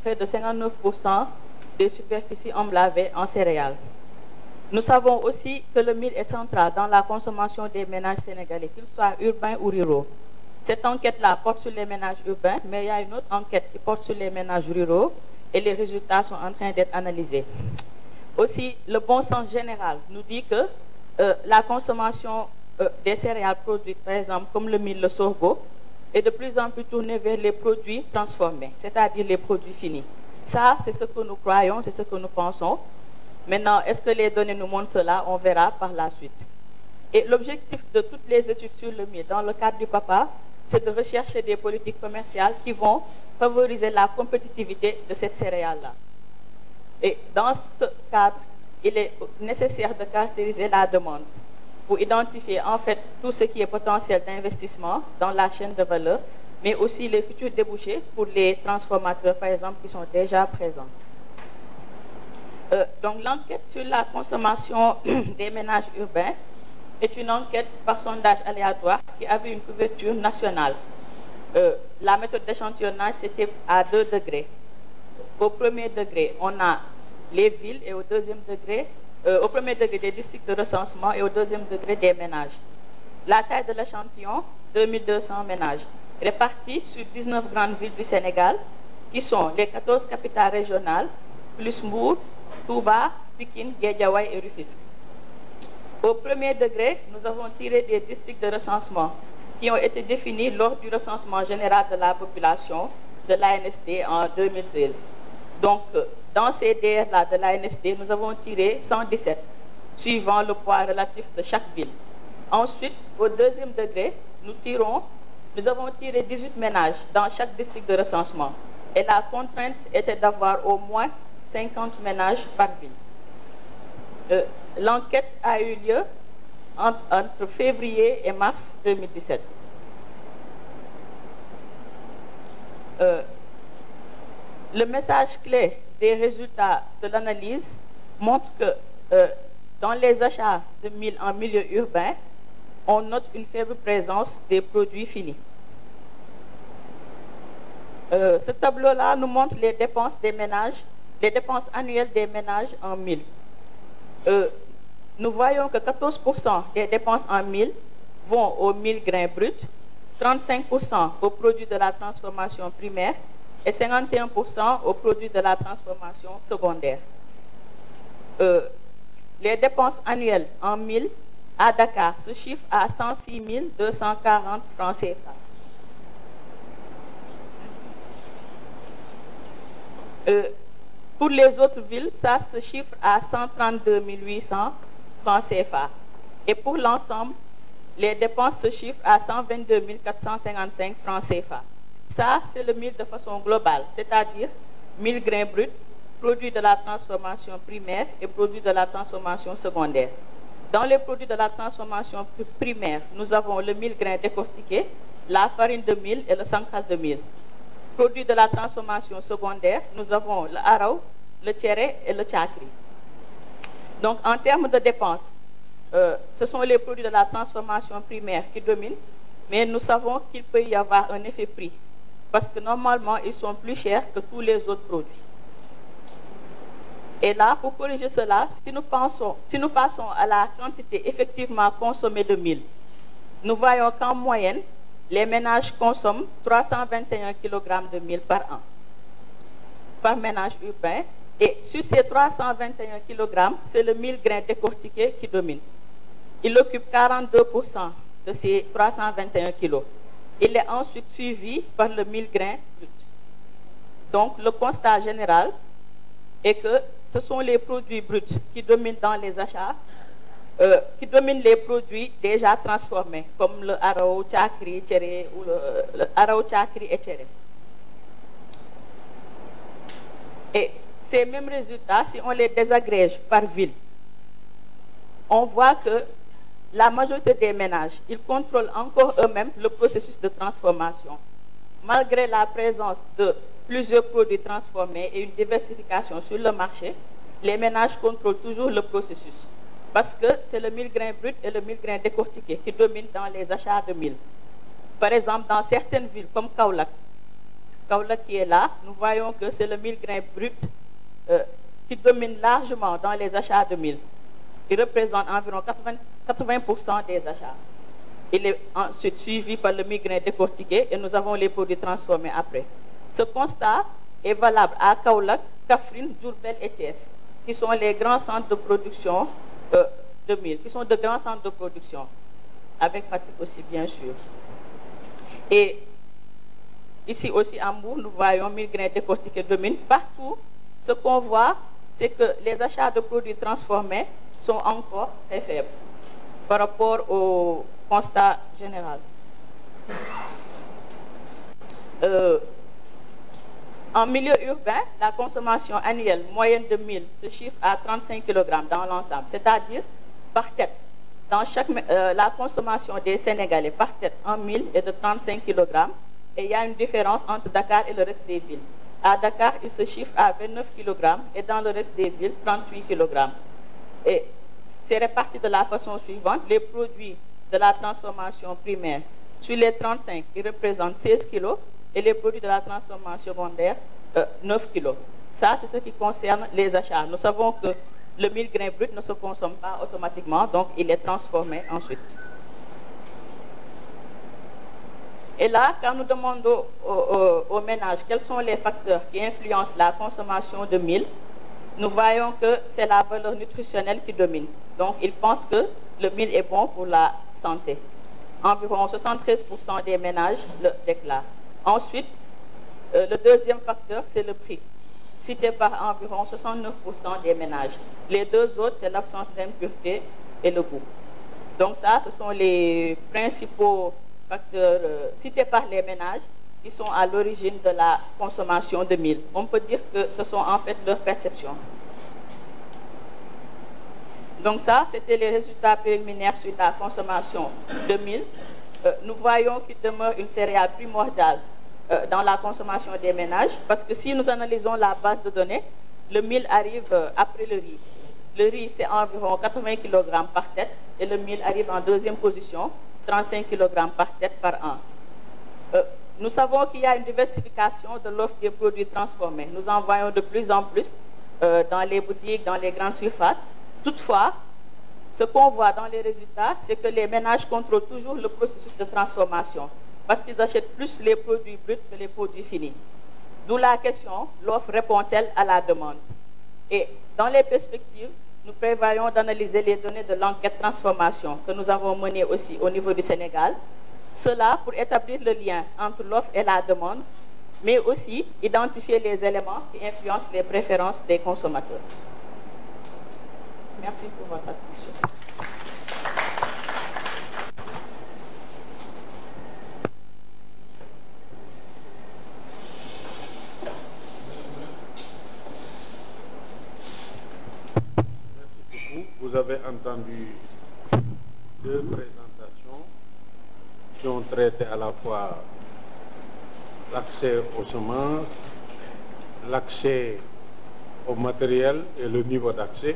près de 59% des superficies emblavées en céréales. Nous savons aussi que le mil est central dans la consommation des ménages sénégalais, qu'ils soient urbains ou ruraux. Cette enquête-là porte sur les ménages urbains, mais il y a une autre enquête qui porte sur les ménages ruraux et les résultats sont en train d'être analysés. Aussi, le bon sens général nous dit que la consommation des céréales produites, par exemple, comme le mil, le sorgho, est de plus en plus tournée vers les produits transformés, c'est-à-dire les produits finis. Ça, c'est ce que nous croyons, c'est ce que nous pensons. Maintenant, est-ce que les données nous montrent cela? On verra par la suite. Et l'objectif de toutes les études sur le mil, dans le cadre du PAPA, c'est de rechercher des politiques commerciales qui vont favoriser la compétitivité de cette céréale-là. Et dans ce cadre, il est nécessaire de caractériser la demande pour identifier en fait tout ce qui est potentiel d'investissement dans la chaîne de valeur, mais aussi les futurs débouchés pour les transformateurs, par exemple, qui sont déjà présents. Donc l'enquête sur la consommation des ménages urbains est une enquête par sondage aléatoire qui avait une couverture nationale. La méthode d'échantillonnage, c'était à 2 degrés. Au premier degré, on a les villes et au deuxième degré, au premier degré des districts de recensement et au deuxième degré des ménages. La taille de l'échantillon, 2200 ménages, répartis sur 19 grandes villes du Sénégal, qui sont les 14 capitales régionales, plus Mbour, Touba, Pikine, Guédiawaye et Rufisque. Au premier degré, nous avons tiré des districts de recensement qui ont été définis lors du recensement général de la population de l'ANSD en 2013. Donc, dans ces DR-là de l'ANSD, nous avons tiré 117, suivant le poids relatif de chaque ville. Ensuite, au deuxième degré, nous avons tiré 18 ménages dans chaque district de recensement. Et la contrainte était d'avoir au moins 50 ménages par ville. L'enquête a eu lieu entre février et mars 2017. Le message clé des résultats de l'analyse montre que dans les achats de mil en milieu urbain, on note une faible présence des produits finis. Ce tableau-là nous montre les dépenses des ménages, les dépenses annuelles des ménages en mil. Nous voyons que 14% des dépenses en mil vont aux 1000 grains bruts, 35% aux produits de la transformation primaire et 51% aux produits de la transformation secondaire. Les dépenses annuelles en mil à Dakar se chiffrent à 106 240 francs CFA. Pour les autres villes, ça se chiffre à 132 800 francs CFA. Et pour l'ensemble, les dépenses se chiffrent à 122 455 francs CFA. Ça, c'est le mil de façon globale, c'est-à-dire 1000 grains bruts, produits de la transformation primaire et produits de la transformation secondaire. Dans les produits de la transformation primaire, nous avons le 1000 grains décortiqué, la farine de mil et le sankal de mil. Produits de la transformation secondaire, nous avons le araw, le tchéré et le tchakri. Donc, en termes de dépenses, ce sont les produits de la transformation primaire qui dominent, mais nous savons qu'il peut y avoir un effet prix, parce que normalement, ils sont plus chers que tous les autres produits. Et là, pour corriger cela, si nous passons à la quantité effectivement consommée de mil, nous voyons qu'en moyenne, les ménages consomment 321 kg de mil par an, par ménage urbain. Et sur ces 321 kg, c'est le 1000 grains décortiqué qui domine. Il occupe 42% de ces 321 kg. Il est ensuite suivi par le 1000 grains brut. Donc, le constat général est que ce sont les produits bruts qui dominent dans les achats, qui dominent les produits déjà transformés, comme le araw, tchakri, tchéré, ou le araw, tchakri et tchéré. Et ces mêmes résultats, si on les désagrège par ville, on voit que la majorité des ménages, ils contrôlent encore eux-mêmes le processus de transformation. Malgré la présence de plusieurs produits transformés et une diversification sur le marché, les ménages contrôlent toujours le processus. Parce que c'est le 1000 grains brut et le 1000 grains décortiqué qui dominent dans les achats de mil. Par exemple, dans certaines villes comme Kaolack, Kaolack qui est là, nous voyons que c'est le mil grains brut qui domine largement dans les achats de mil. Il représente environ 80% des achats. Il est ensuite suivi par le mil grain décortiqué et nous avons les produits transformés après. Ce constat est valable à Kaolack, Kaffrine, Diourbel et Thiès, qui sont les grands centres de production de mil, qui sont de grands centres de production, avec Fatick aussi bien sûr. Et ici aussi à Mbour, nous voyons mil grains décortiqués de mil. Partout, ce qu'on voit, c'est que les achats de produits transformés sont encore très faibles par rapport au constat général. En milieu urbain, la consommation annuelle moyenne de mil se chiffre à 35 kg dans l'ensemble, c'est-à-dire par tête. Dans la consommation des Sénégalais par tête en mil est de 35 kg et il y a une différence entre Dakar et le reste des villes. À Dakar, il se chiffre à 29 kg et dans le reste des villes, 38 kg. Et c'est réparti de la façon suivante. Les produits de la transformation primaire, sur les 35, ils représentent 16 kg et les produits de la transformation secondaire, 9 kg. Ça, c'est ce qui concerne les achats. Nous savons que le mil grains brut ne se consomme pas automatiquement, donc il est transformé ensuite. Et là, quand nous demandons aux ménages quels sont les facteurs qui influencent la consommation de mil, nous voyons que c'est la valeur nutritionnelle qui domine. Donc, ils pensent que le mil est bon pour la santé. Environ 73% des ménages le déclarent. Ensuite, le deuxième facteur, c'est le prix, cité par environ 69% des ménages. Les deux autres, c'est l'absence d'impureté et le goût. Donc ça, ce sont les principaux facteurs cités par les ménages qui sont à l'origine de la consommation de mil. On peut dire que ce sont en fait leurs perceptions. Donc ça, c'était les résultats préliminaires sur la consommation de mil. Nous voyons qu'il demeure une céréale primordiale dans la consommation des ménages, parce que si nous analysons la base de données, le mil arrive après le riz. Le riz, c'est environ 80 kg par tête, et le mil arrive en deuxième position, 35 kg par tête par an. Nous savons qu'il y a une diversification de l'offre des produits transformés. Nous en voyons de plus en plus dans les boutiques, dans les grandes surfaces. Toutefois, ce qu'on voit dans les résultats, c'est que les ménages contrôlent toujours le processus de transformation, parce qu'ils achètent plus les produits bruts que les produits finis. D'où la question, l'offre répond-elle à la demande? Et dans les perspectives, nous prévoyons d'analyser les données de l'enquête transformation que nous avons menée aussi au niveau du Sénégal. Cela pour établir le lien entre l'offre et la demande, mais aussi identifier les éléments qui influencent les préférences des consommateurs. Merci pour votre attention. Vous avez entendu deux présentations qui ont traité à la fois l'accès aux semences, l'accès au matériel et le niveau d'accès.